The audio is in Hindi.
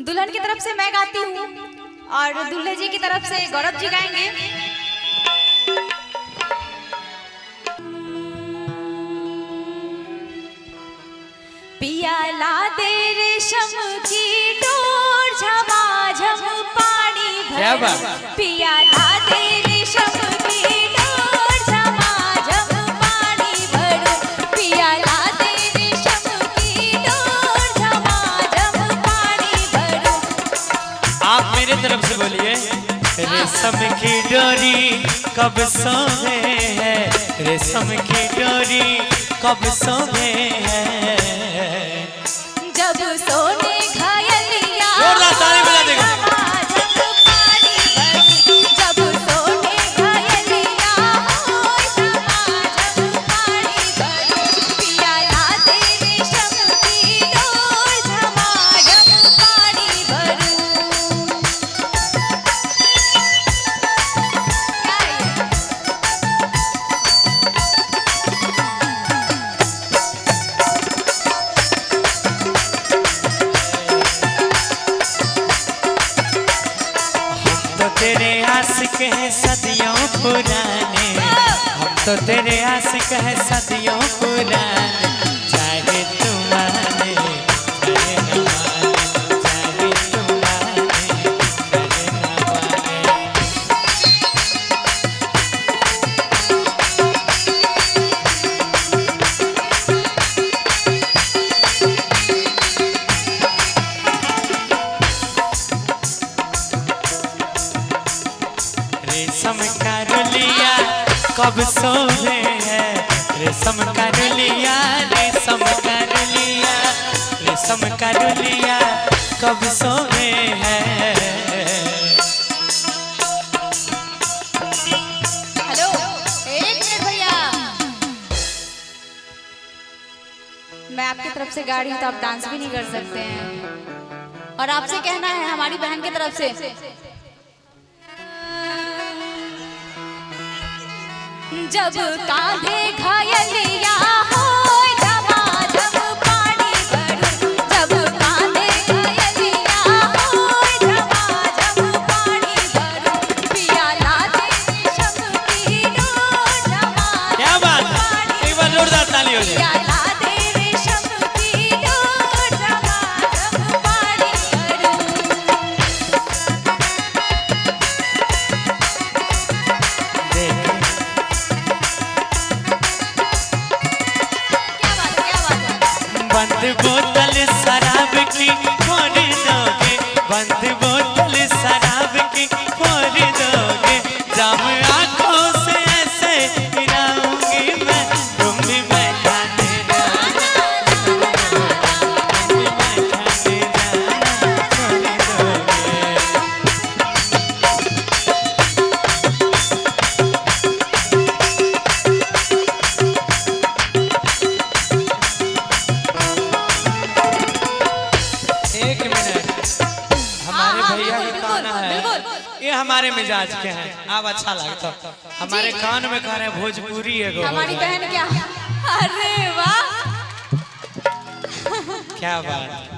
दुल्हन की तरफ से मैं गाती हूँ और दूल्हे जी की तरफ से गौरव जी गाएंगे। पिया ला दे रेशम की डोर झमाझम पानी भर, पिया ला दे रेशम की डोर झमाझम पानी भर, पिया ला दे रेशम की डोर झमाझम पानी भर। आप मेरे तरफ से बोलिए। रेशम की डोरी कब सोए है, रेशम की डोरी कब सोए है, जब सोने घायलिया ताली बजा देगा। पानी भर, जब सोने घायलिया पानी भर, पिया ला दे रेशम की डोर झमाझम पानी भर। तेरे आशिक हैं सदियों पुराने, हम तो तेरे आशिक हैं सदियों पुराने, चाहे तुम माने चाहे न माने, चाहे तुम माने चाहे न माने। रेशम का रुलिया कब सोए है, रेशम का रुलिया, रेशम का रुलिया, रेशम का रुलिया कब सोए है। हेलो, एक मिनट भैया, मैं आपकी तरफ से गा रही हूँ तो आप डांस भी नहीं कर सकते हैं, और आपसे कहना है हमारी बहन की तरफ से, जब कांधे घायलिया हो झमाझम पानी भर, जब कांधे घायलिया हो झमाझम पानी भर, पिया ला दे रेशम की डोर झमाझम। क्या बात है, एक बार जोरदार ताली हो जाए। पिया ला दे रेशम की डोर झमाझम पानी भर। बंद बोतल शराब की फोड़ दोगे, बंद बोतल शराब की फोड़ दोगे, जाम आंखों से ऐसे गिराऊंगी मैं, तुम भी मैं खाने जाना, तुम भी मैं खाने जाना छोड़ दोगे। एक मिनट, हमारे भैया के गाना है, ये हमारे मिजाज के हैं, अब अच्छा लगता। हमारे कान में कह रहे हैं भोजपुरी एगो, हमारी बहन क्या, अरे वाह, क्या बात।